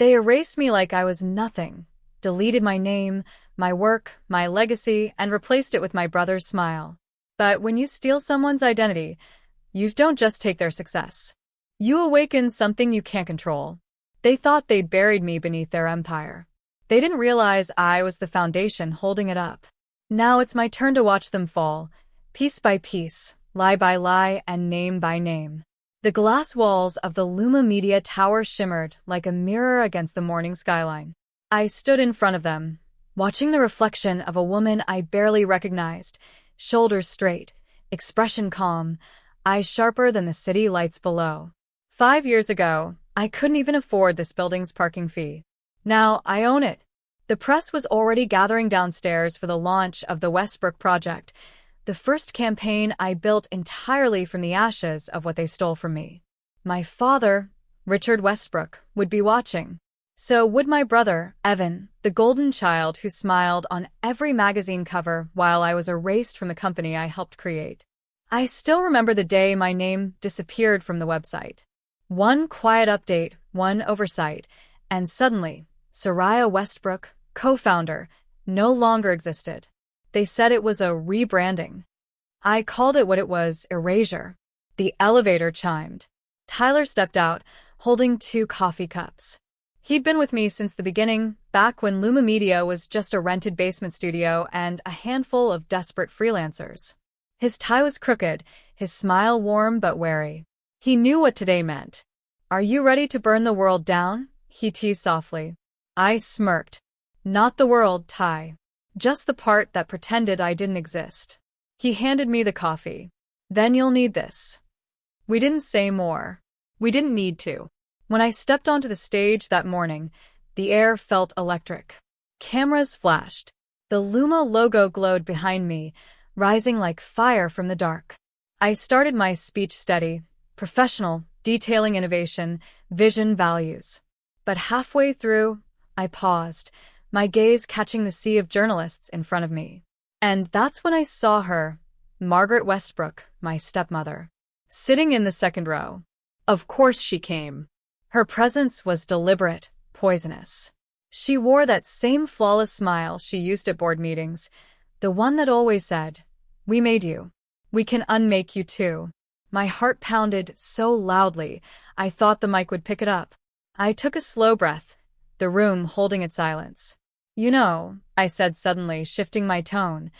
They erased me like I was nothing, deleted my name, my work, my legacy, and replaced it with my brother's smile. But when you steal someone's identity, you don't just take their success. You awaken something you can't control. They thought they'd buried me beneath their empire. They didn't realize I was the foundation holding it up. Now it's my turn to watch them fall, piece by piece, lie by lie, and name by name. The glass walls of the Luma Media Tower shimmered like a mirror against the morning skyline. I stood in front of them, watching the reflection of a woman I barely recognized, shoulders straight, expression calm, eyes sharper than the city lights below. 5 years ago, I couldn't even afford this building's parking fee. Now I own it. The press was already gathering downstairs for the launch of the Westbrook project, the first campaign I built entirely from the ashes of what they stole from me. My father, Richard Westbrook, would be watching. So would my brother, Evan, the golden child who smiled on every magazine cover while I was erased from the company I helped create. I still remember the day my name disappeared from the website. One quiet update, one oversight, and suddenly, Sariah Westbrook, co-founder, no longer existed. They said it was a rebranding. I called it what it was, erasure. The elevator chimed. Tyler stepped out, holding 2 coffee cups. He'd been with me since the beginning, back when Luma Media was just a rented basement studio and a handful of desperate freelancers. His tie was crooked, his smile warm but wary. He knew what today meant. "Are you ready to burn the world down?" he teased softly. I smirked. "Not the world, Ty. Just the part that pretended I didn't exist." He handed me the coffee. "Then you'll need this." We didn't say more. We didn't need to. When I stepped onto the stage that morning, the air felt electric. Cameras flashed. The Luma logo glowed behind me, rising like fire from the dark. I started my speech steady, professional, detailing innovation, vision, values. But halfway through, I paused, my gaze catching the sea of journalists in front of me. And that's when I saw her, Margaret Westbrook, my stepmother, sitting in the second row. Of course she came. Her presence was deliberate, poisonous. She wore that same flawless smile she used at board meetings, the one that always said, "We made you. We can unmake you too." My heart pounded so loudly, I thought the mic would pick it up. I took a slow breath, the room holding its silence. "You know," I said suddenly, shifting my tone,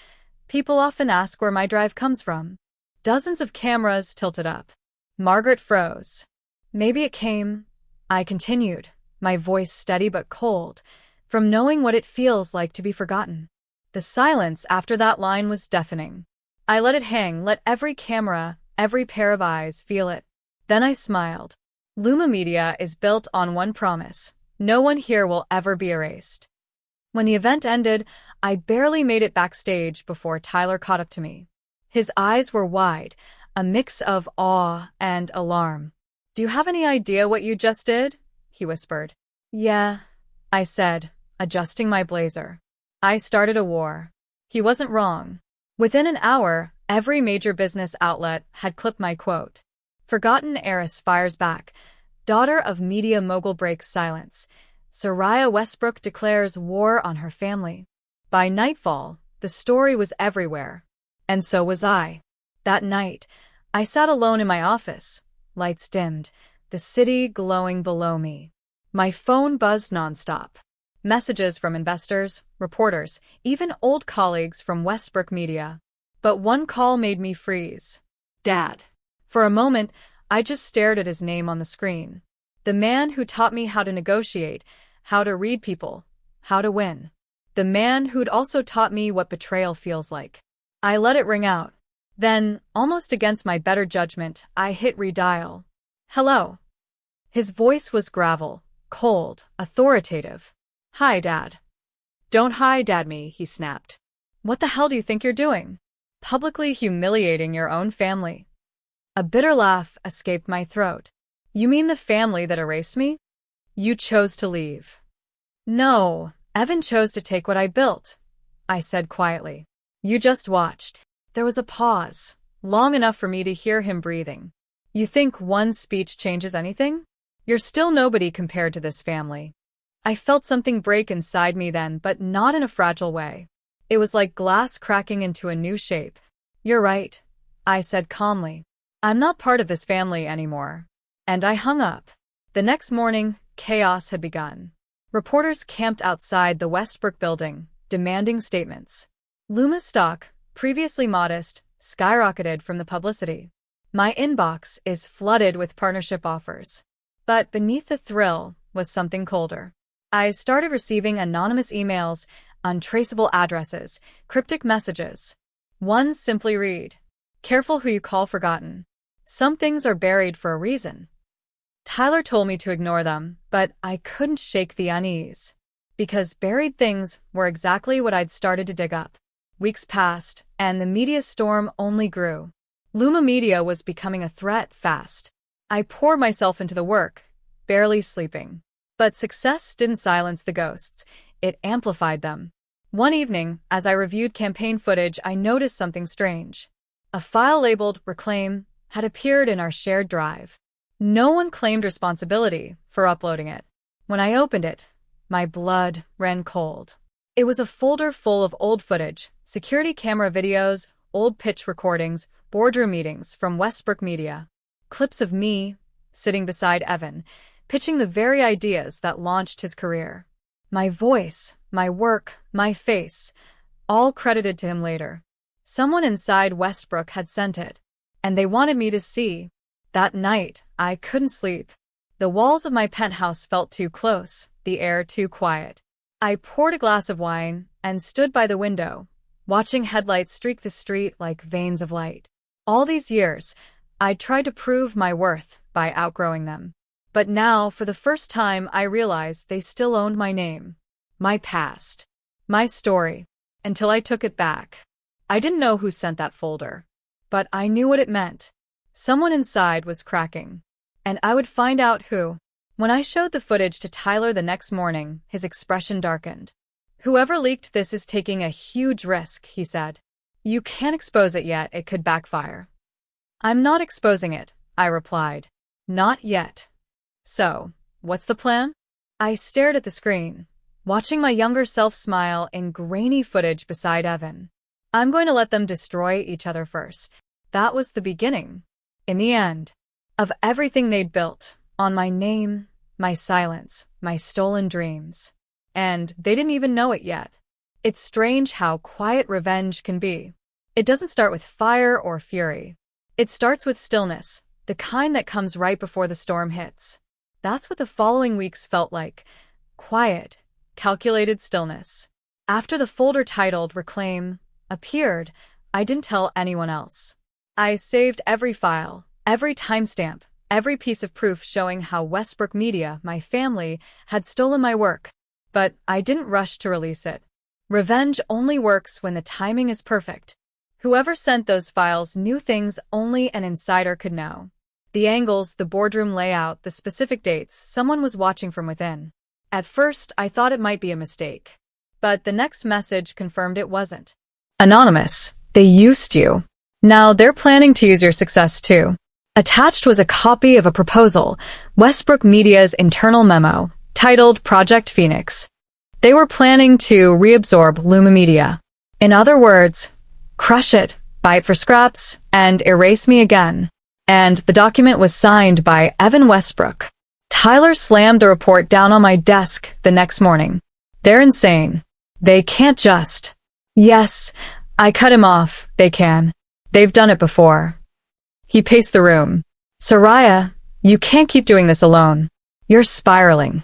"people often ask where my drive comes from." Dozens of cameras tilted up. Margaret froze. "Maybe it came," I continued, my voice steady but cold, "from knowing what it feels like to be forgotten." The silence after that line was deafening. I let it hang, let every camera, every pair of eyes feel it. Then I smiled. Luma Media is built on one promise: no one here will ever be erased. When the event ended, I barely made it backstage before Tyler caught up to me. His eyes were wide, a mix of awe and alarm. "Do you have any idea what you just did?" he whispered. "Yeah," I said, adjusting my blazer. "I started a war." He wasn't wrong. Within an hour, every major business outlet had clipped my quote. "Forgotten heiress fires back. Daughter of media mogul breaks silence. Sariah Westbrook declares war on her family." By nightfall, the story was everywhere. And so was I. That night, I sat alone in my office, lights dimmed, the city glowing below me. My phone buzzed nonstop. Messages from investors, reporters, even old colleagues from Westbrook Media. But one call made me freeze. "Dad." For a moment, I just stared at his name on the screen. The man who taught me how to negotiate, how to read people, how to win. The man who'd also taught me what betrayal feels like. I let it ring out. Then, almost against my better judgment, I hit redial. "Hello." His voice was gravel, cold, authoritative. "Hi, Dad." "Don't hi, Dad me," he snapped. "What the hell do you think you're doing? Publicly humiliating your own family." A bitter laugh escaped my throat. "You mean the family that erased me? You chose to leave." "No, Evan chose to take what I built," I said quietly. "You just watched." There was a pause, long enough for me to hear him breathing. "You think one speech changes anything? You're still nobody compared to this family." I felt something break inside me then, but not in a fragile way. It was like glass cracking into a new shape. "You're right," I said calmly. "I'm not part of this family anymore." And I hung up. The next morning, chaos had begun. Reporters camped outside the Westbrook building, demanding statements. Luma's stock, previously modest, skyrocketed from the publicity. My inbox is flooded with partnership offers. But beneath the thrill was something colder. I started receiving anonymous emails, untraceable addresses, cryptic messages. One simply read, "Careful who you call forgotten. Some things are buried for a reason." Tyler told me to ignore them, but I couldn't shake the unease. Because buried things were exactly what I'd started to dig up. Weeks passed, and the media storm only grew. Luma Media was becoming a threat fast. I poured myself into the work, barely sleeping. But success didn't silence the ghosts. It amplified them. One evening, as I reviewed campaign footage, I noticed something strange. A file labeled Reclaim had appeared in our shared drive. No one claimed responsibility for uploading it. When I opened it, my blood ran cold. It was a folder full of old footage, security camera videos, old pitch recordings, boardroom meetings from Westbrook Media. Clips of me, sitting beside Evan, pitching the very ideas that launched his career. My voice, my work, my face, all credited to him later. Someone inside Westbrook had sent it, and they wanted me to see. That night, I couldn't sleep. The walls of my penthouse felt too close, the air too quiet. I poured a glass of wine and stood by the window, watching headlights streak the street like veins of light. All these years, I'd tried to prove my worth by outgrowing them. But now, for the first time, I realized they still owned my name, my past, my story, until I took it back. I didn't know who sent that folder, but I knew what it meant. Someone inside was cracking, and I would find out who. When I showed the footage to Tyler the next morning, his expression darkened. "Whoever leaked this is taking a huge risk," he said. "You can't expose it yet, it could backfire." "I'm not exposing it," I replied. "Not yet." "So, what's the plan?" I stared at the screen, watching my younger self smile in grainy footage beside Evan. "I'm going to let them destroy each other first." That was the beginning, in the end, of everything they'd built, on my name, my silence, my stolen dreams. And they didn't even know it yet. It's strange how quiet revenge can be. It doesn't start with fire or fury. It starts with stillness, the kind that comes right before the storm hits. That's what the following weeks felt like. Quiet, calculated stillness. After the folder titled Reclaim appeared, I didn't tell anyone else. I saved every file, every timestamp, every piece of proof showing how Westbrook Media, my family, had stolen my work. But I didn't rush to release it. Revenge only works when the timing is perfect. Whoever sent those files knew things only an insider could know. The angles, the boardroom layout, the specific dates, someone was watching from within. At first, I thought it might be a mistake. But the next message confirmed it wasn't. "Anonymous, they used you. Now they're planning to use your success too." Attached was a copy of a proposal, Westbrook Media's internal memo, titled Project Phoenix. They were planning to reabsorb Luma Media. In other words, crush it, buy it for scraps, and erase me again. And the document was signed by Evan Westbrook. Tyler slammed the report down on my desk the next morning. "They're insane. They can't just..." "Yes," I cut him off, "they can. They've done it before." He paced the room. "Sariah, you can't keep doing this alone. You're spiraling."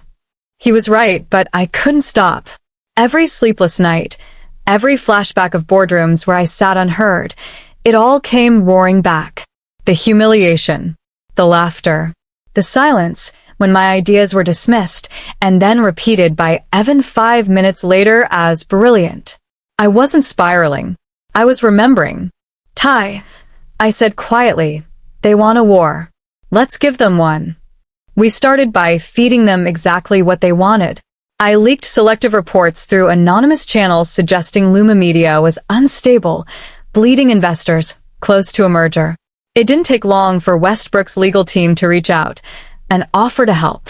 He was right, but I couldn't stop. Every sleepless night, every flashback of boardrooms where I sat unheard, it all came roaring back. The humiliation, the laughter, the silence when my ideas were dismissed and then repeated by Evan 5 minutes later as brilliant. I wasn't spiraling. I was remembering. "Ty," I said quietly, "they want a war. Let's give them one." We started by feeding them exactly what they wanted. I leaked selective reports through anonymous channels suggesting Luma Media was unstable, bleeding investors, close to a merger. It didn't take long for Westbrook's legal team to reach out and offer to help.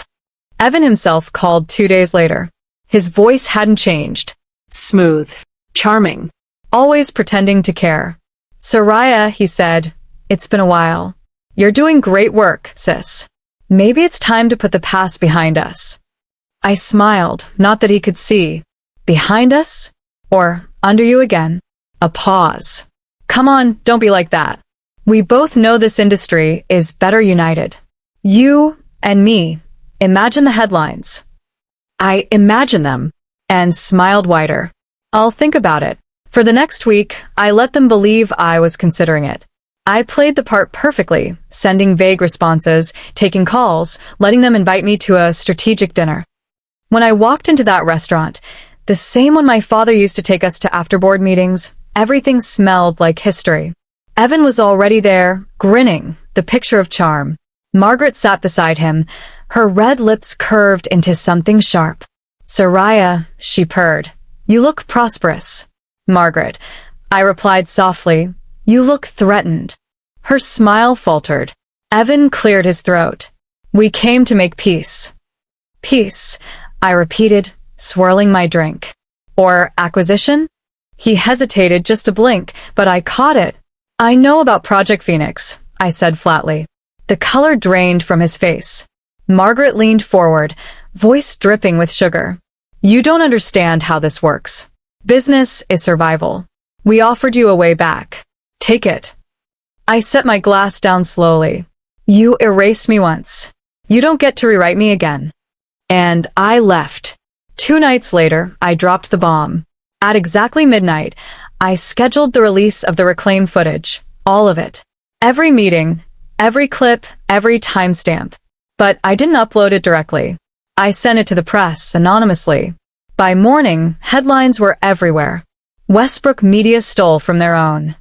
Evan himself called 2 days later. His voice hadn't changed. Smooth. Charming. Always pretending to care. Sariah, he said, it's been a while. You're doing great work, sis. Maybe it's time to put the past behind us. I smiled, not that he could see. Behind us? Or under you again? A pause. Come on, don't be like that. We both know this industry is better united. You and me. Imagine the headlines. I imagine them, and smiled wider. I'll think about it. For the next week, I let them believe I was considering it. I played the part perfectly, sending vague responses, taking calls, letting them invite me to a strategic dinner. When I walked into that restaurant, the same one my father used to take us to after-board meetings, everything smelled like history. Evan was already there, grinning, the picture of charm. Margaret sat beside him, her red lips curved into something sharp. Sariah, she purred. You look prosperous. Margaret, I replied softly. You look threatened. Her smile faltered. Evan cleared his throat. We came to make peace. Peace, I repeated, swirling my drink. Or acquisition? He hesitated just a blink, but I caught it. I know about Project Phoenix, I said flatly. The color drained from his face. Margaret leaned forward, voice dripping with sugar. You don't understand how this works. Business is survival. We offered you a way back. Take it. I set my glass down slowly. You erased me once. You don't get to rewrite me again. And I left. 2 nights later, I dropped the bomb. At exactly midnight, I scheduled the release of the reclaimed footage. All of it. Every meeting, every clip, every timestamp. But I didn't upload it directly. I sent it to the press anonymously. By morning, headlines were everywhere. Westbrook Media stole from their own.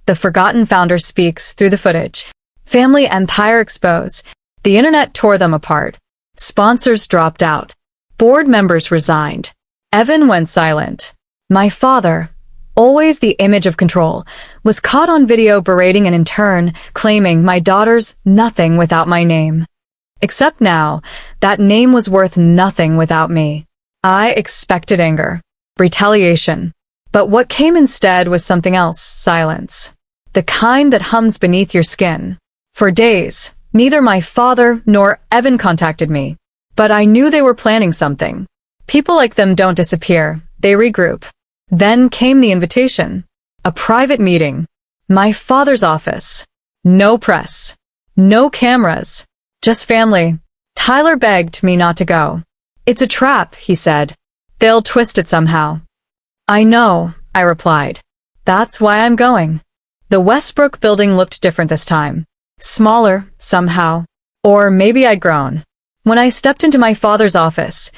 The forgotten founder speaks through the footage. Family empire exposed. The internet tore them apart. Sponsors dropped out. Board members resigned. Evan went silent. My father, always the image of control, was caught on video berating an intern, claiming my daughter's nothing without my name. Except now, that name was worth nothing without me. I expected anger, retaliation. But what came instead was something else, silence. The kind that hums beneath your skin. For days, neither my father nor Evan contacted me. But I knew they were planning something. People like them don't disappear, they regroup. Then came the invitation. A private meeting. My father's office. No press. No cameras. Just family. Tyler begged me not to go. It's a trap, he said. They'll twist it somehow. I know, I replied. That's why I'm going. The Westbrook building looked different this time. Smaller, somehow. Or maybe I'd grown. When I stepped into my father's office,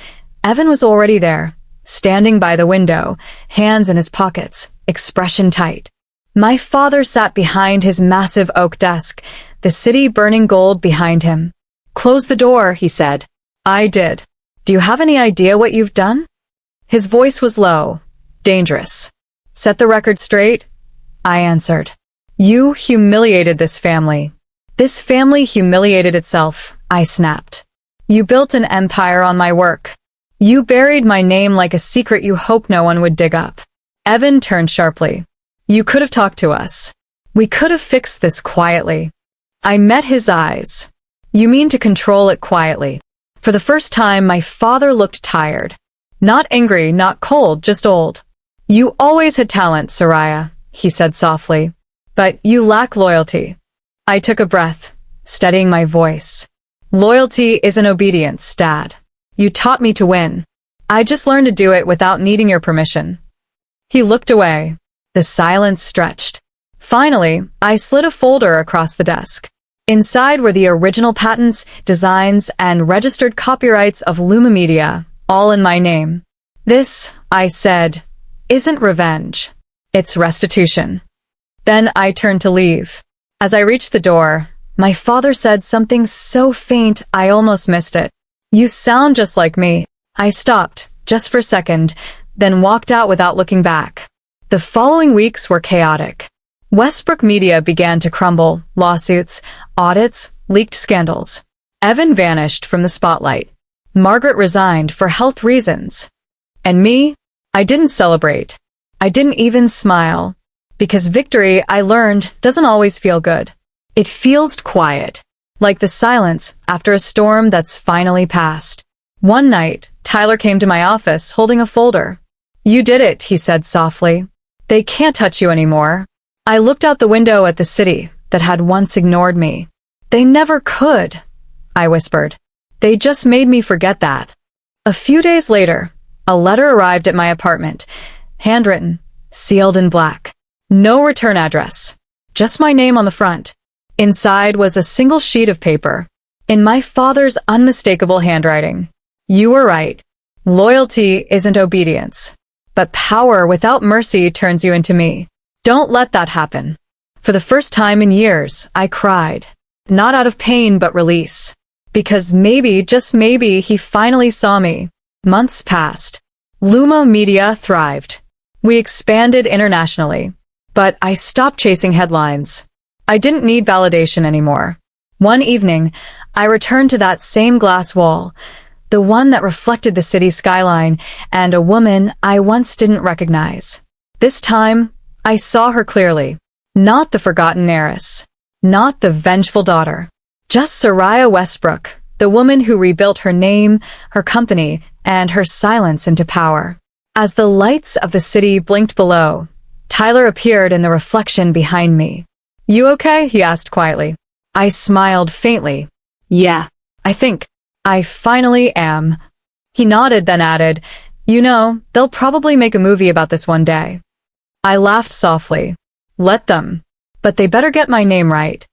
Evan was already there, standing by the window, hands in his pockets, expression tight. My father sat behind his massive oak desk, the city burning gold behind him. Close the door, he said. I did. Do you have any idea what you've done? His voice was low, dangerous. Set the record straight? I answered. You humiliated this family. This family humiliated itself, I snapped. You built an empire on my work. You buried my name like a secret you hoped no one would dig up. Evan turned sharply. You could have talked to us. We could have fixed this quietly. I met his eyes. You mean to control it quietly? For the first time, my father looked tired. Not angry, not cold, just old. You always had talent, Sariah, he said softly. But you lack loyalty. I took a breath, steadying my voice. Loyalty isn't obedience, Dad. You taught me to win. I just learned to do it without needing your permission. He looked away. The silence stretched. Finally, I slid a folder across the desk. Inside were the original patents, designs, and registered copyrights of Luma Media, all in my name. This, I said, isn't revenge. It's restitution. Then I turned to leave. As I reached the door, my father said something so faint I almost missed it. You sound just like me. I stopped, just for a second, then walked out without looking back. The following weeks were chaotic. Westbrook Media began to crumble, lawsuits, audits, leaked scandals. Evan vanished from the spotlight. Margaret resigned for health reasons. And me? I didn't celebrate. I didn't even smile. Because victory, I learned, doesn't always feel good. It feels quiet, like the silence after a storm that's finally passed. One night, Tyler came to my office holding a folder. "You did it," he said softly. "They can't touch you anymore." I looked out the window at the city that had once ignored me. "They never could," I whispered. "They just made me forget that." A few days later, a letter arrived at my apartment, handwritten, sealed in black. No return address, just my name on the front. Inside was a single sheet of paper, in my father's unmistakable handwriting. "You were right. Loyalty isn't obedience, but power without mercy turns you into me. Don't let that happen." For the first time in years, I cried, not out of pain but release. Because maybe, just maybe, he finally saw me. Months passed. Luma Media thrived. We expanded internationally. But I stopped chasing headlines. I didn't need validation anymore. One evening, I returned to that same glass wall, the one that reflected the city skyline and a woman I once didn't recognize. This time, I saw her clearly. Not the forgotten heiress. Not the vengeful daughter. Just Sariah Westbrook, the woman who rebuilt her name, her company, and her silence into power. As the lights of the city blinked below, Tyler appeared in the reflection behind me. "You okay?" he asked quietly. I smiled faintly. "Yeah, I think I finally am." He nodded, then added, "You know, they'll probably make a movie about this one day." I laughed softly. "Let them. But they better get my name right."